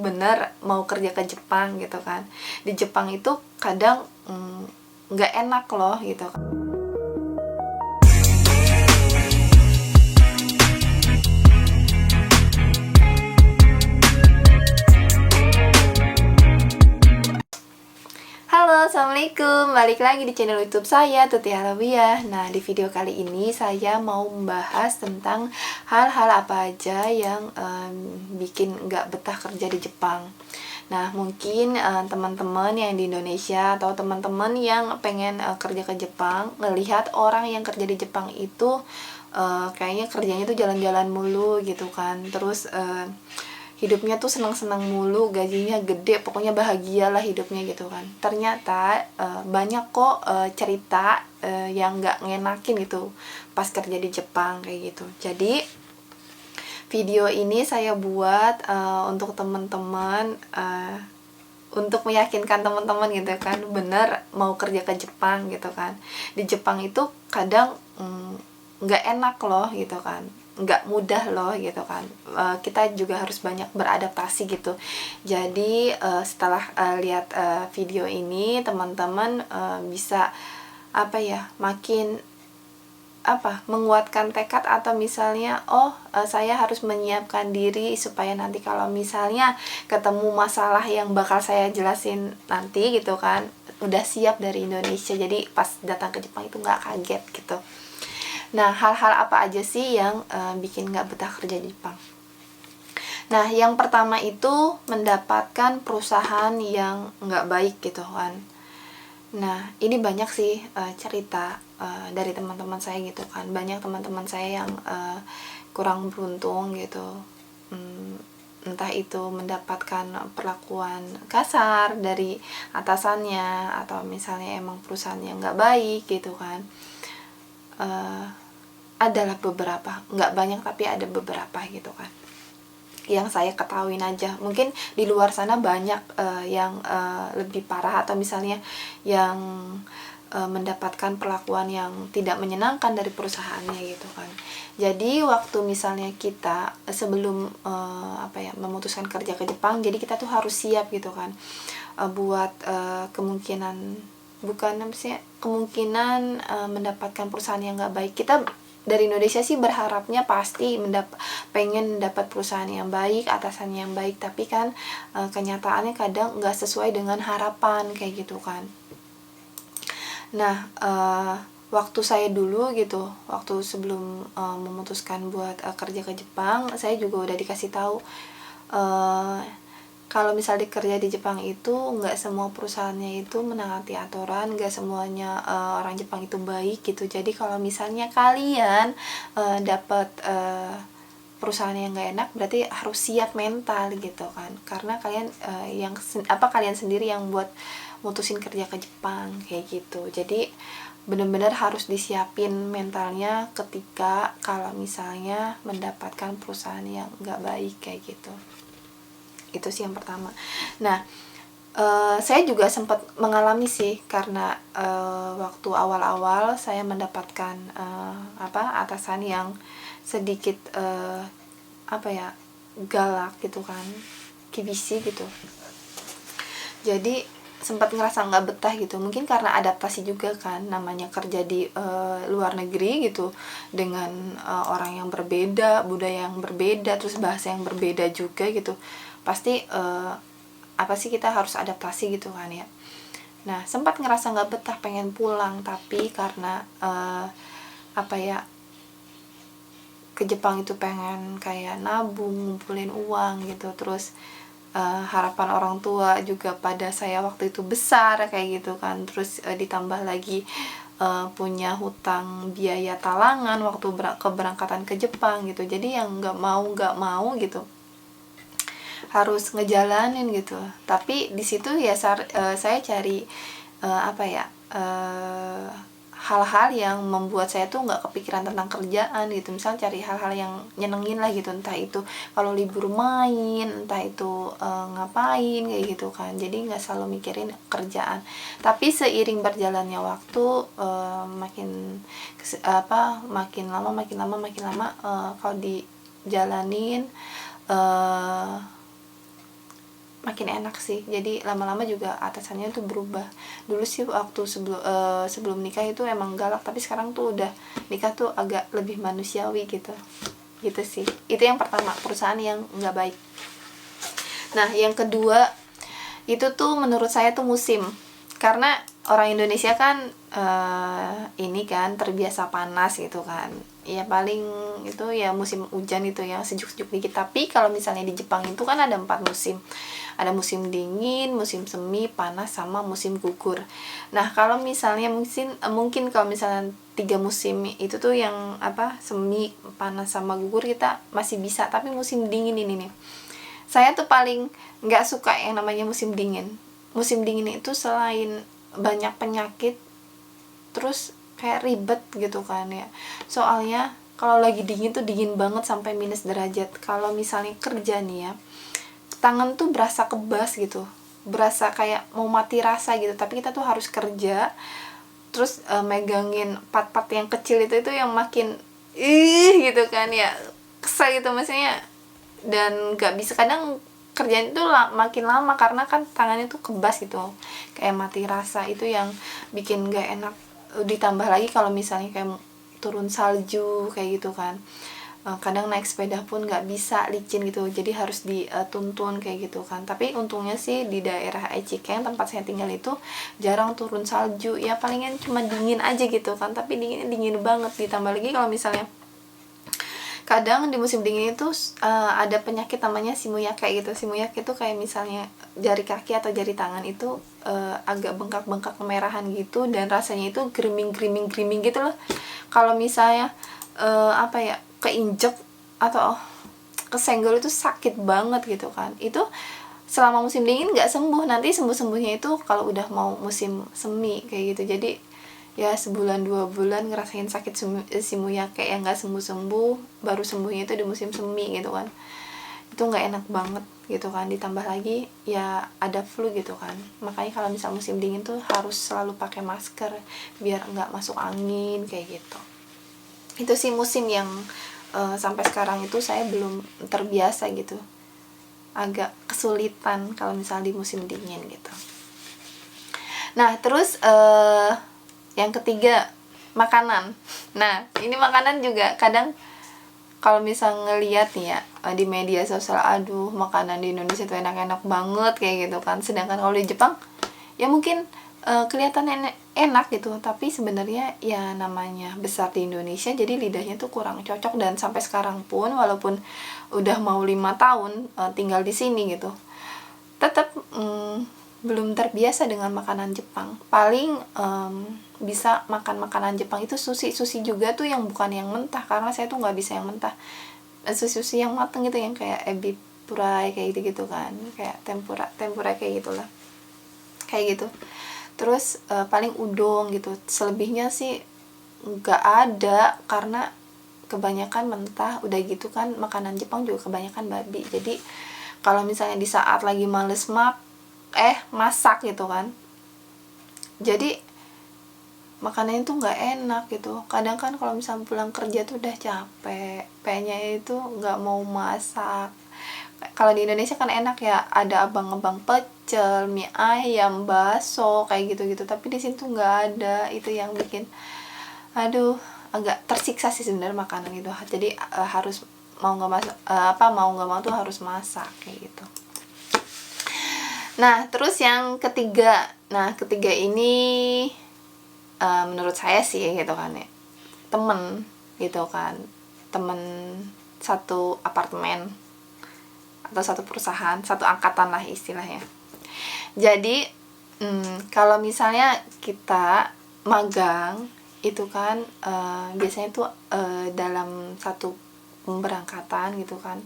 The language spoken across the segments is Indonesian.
bener-bener mau kerja ke Jepang gitu kan. Di Jepang itu kadang nggak enak loh gitu kan. Halo, assalamualaikum. Balik lagi di channel YouTube saya, Tuti Halawiah. Nah, di video kali ini saya mau membahas tentang hal-hal apa aja yang bikin nggak betah kerja di Jepang. Nah, mungkin teman-teman yang di Indonesia atau teman-teman yang pengen kerja ke Jepang ngelihat orang yang kerja di Jepang itu kayaknya kerjanya tuh jalan-jalan mulu gitu kan. Terus hidupnya tuh senang-senang mulu, gajinya gede, pokoknya bahagia lah hidupnya gitu kan. Ternyata banyak kok cerita yang nggak ngenakin gitu pas kerja di Jepang kayak gitu. Jadi video ini saya buat untuk teman-teman, untuk meyakinkan teman-teman gitu kan, bener mau kerja ke Jepang gitu kan. Di Jepang itu kadang nggak enak loh gitu kan, nggak mudah loh gitu kan. Kita juga harus banyak beradaptasi gitu. Jadi setelah lihat video ini, teman-teman bisa makin menguatkan tekad, atau misalnya saya harus menyiapkan diri supaya nanti kalau misalnya ketemu masalah yang bakal saya jelasin nanti gitu kan, udah siap dari Indonesia, jadi pas datang ke Jepang itu nggak kaget gitu. Nah, hal-hal apa aja sih yang bikin nggak betah kerja di Jepang? Nah, yang pertama itu mendapatkan perusahaan yang nggak baik gitu kan. Nah, ini banyak sih cerita dari teman-teman saya gitu kan. Banyak teman-teman saya yang kurang beruntung gitu. Entah itu mendapatkan perlakuan kasar dari atasannya, atau misalnya emang perusahaannya nggak baik gitu kan. Adalah beberapa, nggak banyak tapi ada beberapa gitu kan yang saya ketahuin aja. Mungkin di luar sana banyak yang lebih parah, atau misalnya yang mendapatkan perlakuan yang tidak menyenangkan dari perusahaannya gitu kan. Jadi waktu misalnya kita sebelum memutuskan kerja ke Jepang, jadi kita tuh harus siap gitu kan, buat kemungkinan mendapatkan perusahaan yang nggak baik. Kita dari Indonesia sih berharapnya pasti pengen mendapat perusahaan yang baik, atasan yang baik, tapi kan kenyataannya kadang nggak sesuai dengan harapan kayak gitu kan. Nah, waktu saya dulu gitu, waktu sebelum memutuskan buat kerja ke Jepang, saya juga udah dikasih tahu kalau misalnya kerja di Jepang itu nggak semua perusahaannya itu menaati aturan, nggak semuanya orang Jepang itu baik gitu. Jadi kalau misalnya kalian dapat perusahaan yang nggak enak, berarti harus siap mental gitu kan, karena kalian kalian sendiri yang buat mutusin kerja ke Jepang kayak gitu. Jadi benar-benar harus disiapin mentalnya ketika kalau misalnya mendapatkan perusahaan yang nggak baik kayak gitu. Itu sih yang pertama. Nah, saya juga sempat mengalami sih, karena waktu awal-awal saya mendapatkan atasan yang sedikit galak gitu kan, kibisi gitu. Jadi sempat ngerasa nggak betah gitu, mungkin karena adaptasi juga kan, namanya kerja di luar negeri gitu, dengan orang yang berbeda, budaya yang berbeda, terus bahasa yang berbeda juga gitu. Pasti kita harus adaptasi gitu kan ya. Nah, sempat ngerasa nggak betah, pengen pulang, tapi karena ke Jepang itu pengen kayak nabung, ngumpulin uang gitu. Terus harapan orang tua juga pada saya waktu itu besar kayak gitu kan. Terus ditambah lagi punya hutang biaya talangan waktu keberangkatan ke Jepang gitu. Jadi yang nggak mau gitu harus ngejalanin gitu. Tapi di situ ya saya cari hal-hal yang membuat saya tuh nggak kepikiran tentang kerjaan gitu. Misal cari hal-hal yang nyenengin lah gitu, entah itu kalau libur main, entah itu ngapain kayak gitu kan. Jadi nggak selalu mikirin kerjaan. Tapi seiring berjalannya waktu, makin lama kalau dijalanin, makin enak sih. Jadi lama-lama juga atasannya tuh berubah. Dulu sih waktu sebelum nikah itu emang galak, tapi sekarang tuh udah nikah tuh agak lebih manusiawi gitu. Gitu sih. Itu yang pertama, perusahaan yang nggak baik. Nah, yang kedua itu tuh menurut saya tuh musim. Karena orang Indonesia kan ini kan terbiasa panas gitu kan. Ya paling itu ya musim hujan itu yang sejuk-sejuk dikit. Tapi kalau misalnya di Jepang itu kan ada 4 musim. Ada musim dingin, musim semi, panas, sama musim gugur. Nah, kalau misalnya mungkin kalau misalnya 3 musim itu tuh yang semi, panas, sama gugur kita masih bisa. Tapi musim dingin ini nih, saya tuh paling nggak suka yang namanya musim dingin. Musim dingin itu selain banyak penyakit, terus kayak ribet gitu kan ya. Soalnya kalau lagi dingin tuh dingin banget sampai minus derajat. Kalau misalnya kerja nih ya, tangan tuh berasa kebas gitu, berasa kayak mau mati rasa gitu. Tapi kita tuh harus kerja, terus megangin part-part yang kecil itu yang makin gitu kan ya, kesel gitu maksudnya. Dan nggak bisa, kadang kerjaan itu makin lama karena kan tangannya tuh kebas gitu, kayak mati rasa. Itu yang bikin nggak enak. Ditambah lagi kalau misalnya kayak turun salju kayak gitu kan, kadang naik sepeda pun nggak bisa, licin gitu, jadi harus dituntun kayak gitu kan. Tapi untungnya sih di daerah Echikeng tempat saya tinggal itu jarang turun salju ya, palingan cuma dingin aja gitu kan, tapi dinginnya dingin banget. Ditambah lagi kalau misalnya kadang di musim dingin itu ada penyakit namanya shimuyake gitu. Shimuyake itu kayak misalnya jari kaki atau jari tangan itu agak bengkak-bengkak kemerahan gitu, dan rasanya itu gerimis gitu loh. Kalau misalnya keinjek atau kesenggol itu sakit banget gitu kan. Itu selama musim dingin nggak sembuh, nanti sembuhnya itu kalau udah mau musim semi kayak gitu. Jadi ya sebulan 2 bulan ngerasain sakit shimuyake yang nggak sembuh, baru sembuhnya itu di musim semi gitu kan. Itu nggak enak banget gitu kan. Ditambah lagi ya ada flu gitu kan. Makanya kalau misal musim dingin tuh harus selalu pakai masker biar nggak masuk angin kayak gitu. Itu sih musim yang sampai sekarang itu saya belum terbiasa gitu, agak kesulitan kalau misal di musim dingin gitu. Nah, terus yang ketiga, makanan. Nah, ini makanan juga kadang kalau misal ngeliat nih ya di media sosial, aduh makanan di Indonesia tuh enak-enak banget kayak gitu kan. Sedangkan kalau di Jepang ya mungkin kelihatan enak gitu, tapi sebenarnya ya namanya besar di Indonesia jadi lidahnya tuh kurang cocok. Dan sampai sekarang pun walaupun udah mau 5 tahun tinggal di sini gitu, tetap belum terbiasa dengan makanan Jepang. Paling bisa makan makanan Jepang itu sushi juga tuh yang bukan yang mentah, karena saya tuh nggak bisa yang mentah. Sushi yang mateng gitu, yang kayak ebi purai kayak gitu kan, kayak tempura kayak gitulah, kayak gitu. Terus paling udon gitu. Selebihnya sih nggak ada, karena kebanyakan mentah. Udah gitu kan makanan Jepang juga kebanyakan babi. Jadi kalau misalnya di saat lagi males masak gitu kan, jadi makanannya tuh nggak enak gitu. Kadang kan kalau misalnya pulang kerja tuh udah capek, pengennya itu nggak mau masak. Kalau di Indonesia kan enak ya, ada abang-abang pecel, mie ayam, bakso kayak gitu-gitu. Tapi di sini tuh nggak ada. Itu yang bikin aduh agak tersiksa sih sebenarnya makanan itu. Jadi harus mau nggak mau tuh harus masak kayak gitu. Nah, terus yang ketiga. Nah, ketiga ini menurut saya sih gitu kan ya, temen gitu kan, temen satu apartemen atau satu perusahaan, satu angkatan lah istilahnya. Jadi kalau misalnya kita magang itu kan biasanya tuh dalam satu pemberangkatan gitu kan,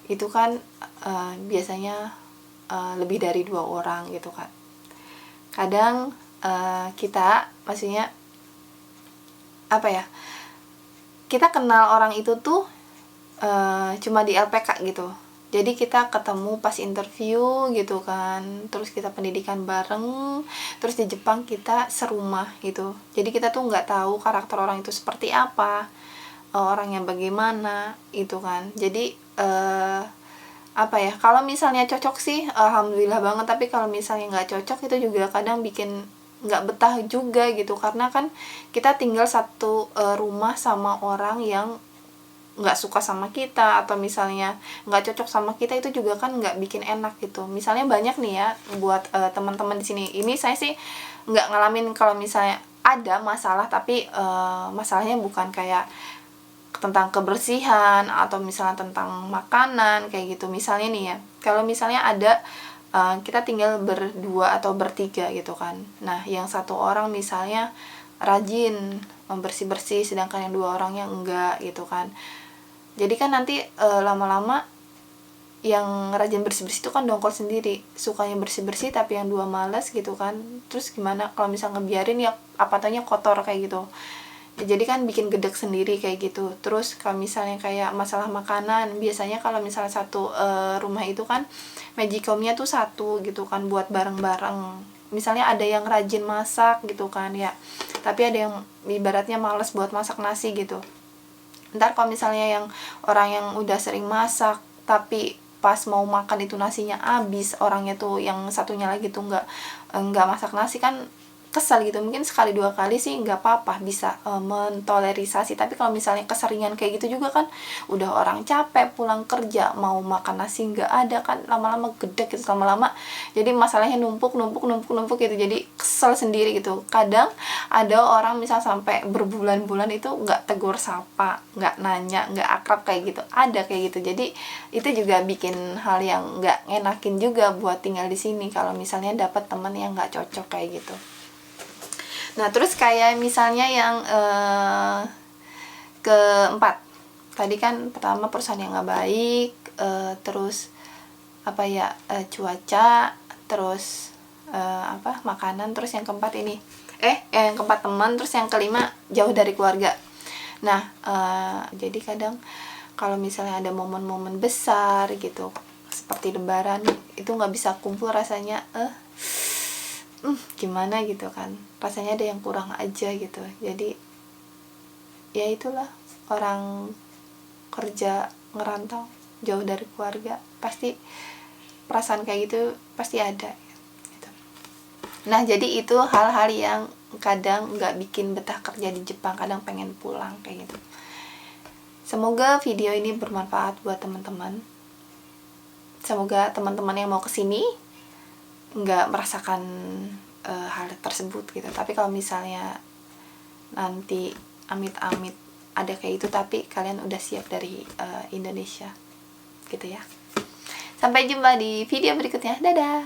itu kan biasanya lebih dari 2 orang gitu kan. Kadang kita maksudnya kita kenal orang itu tuh cuma di LPK gitu. Jadi kita ketemu pas interview gitu kan, terus kita pendidikan bareng, terus di Jepang kita serumah gitu. Jadi kita tuh nggak tahu karakter orang itu seperti apa, orangnya bagaimana itu kan. Jadi apa ya, kalau misalnya cocok sih alhamdulillah banget, tapi kalau misalnya nggak cocok itu juga kadang bikin nggak betah juga gitu, karena kan kita tinggal satu rumah sama orang yang nggak suka sama kita, atau misalnya nggak cocok sama kita, itu juga kan nggak bikin enak gitu. Misalnya banyak nih ya buat teman-teman di sini, ini saya sih nggak ngalamin kalau misalnya ada masalah, tapi masalahnya bukan kayak tentang kebersihan atau misalnya tentang makanan kayak gitu. Misalnya nih ya, kalau misalnya ada kita tinggal berdua atau bertiga gitu kan, nah yang satu orang misalnya rajin membersih-bersih, sedangkan yang dua orangnya enggak gitu kan. Jadi kan nanti lama-lama yang rajin bersih-bersih itu kan dongkol sendiri, sukanya bersih-bersih tapi yang dua malas gitu kan. Terus gimana kalau misalnya ngebiarin, ya apa tanya kotor kayak gitu. Jadi kan bikin gedek sendiri kayak gitu. Terus kalau misalnya kayak masalah makanan, biasanya kalau misalnya satu rumah itu kan magicomnya tuh satu gitu kan, buat bareng-bareng. Misalnya ada yang rajin masak gitu kan ya, tapi ada yang ibaratnya males buat masak nasi gitu. Ntar kalau misalnya yang orang yang udah sering masak, tapi pas mau makan itu nasinya habis, orangnya tuh yang satunya lagi tuh nggak masak nasi, kan kesal gitu. Mungkin sekali dua kali sih nggak apa-apa, bisa mentolerisasi, tapi kalau misalnya keseringan kayak gitu juga kan udah orang capek pulang kerja mau makan nasi nggak ada, kan lama-lama gede gitu, lama-lama jadi masalahnya numpuk gitu, jadi kesel sendiri gitu. Kadang ada orang misal sampai berbulan-bulan itu nggak tegur sapa, nggak nanya, nggak akrab kayak gitu, ada kayak gitu. Jadi itu juga bikin hal yang nggak enakin juga buat tinggal di sini kalau misalnya dapat teman yang nggak cocok kayak gitu. Nah terus kayak misalnya yang keempat, tadi kan pertama perusahaan yang nggak baik, terus apa ya, cuaca, terus makanan, terus yang keempat ini yang keempat teman, terus yang kelima jauh dari keluarga. Nah jadi kadang kalau misalnya ada momen-momen besar gitu seperti lebaran, itu nggak bisa kumpul, rasanya gimana gitu kan, rasanya ada yang kurang aja gitu. Jadi ya itulah, orang kerja ngerantau jauh dari keluarga, pasti perasaan kayak gitu pasti ada gitu. Nah jadi itu hal-hal yang kadang nggak bikin betah kerja di Jepang, kadang pengen pulang kayak gitu. Semoga video ini bermanfaat buat teman-teman. Semoga teman-teman yang mau kesini nggak merasakan hal tersebut gitu. Tapi kalau misalnya nanti amit-amit ada kayak itu, tapi kalian udah siap dari Indonesia gitu ya. Sampai jumpa di video berikutnya. Dadah.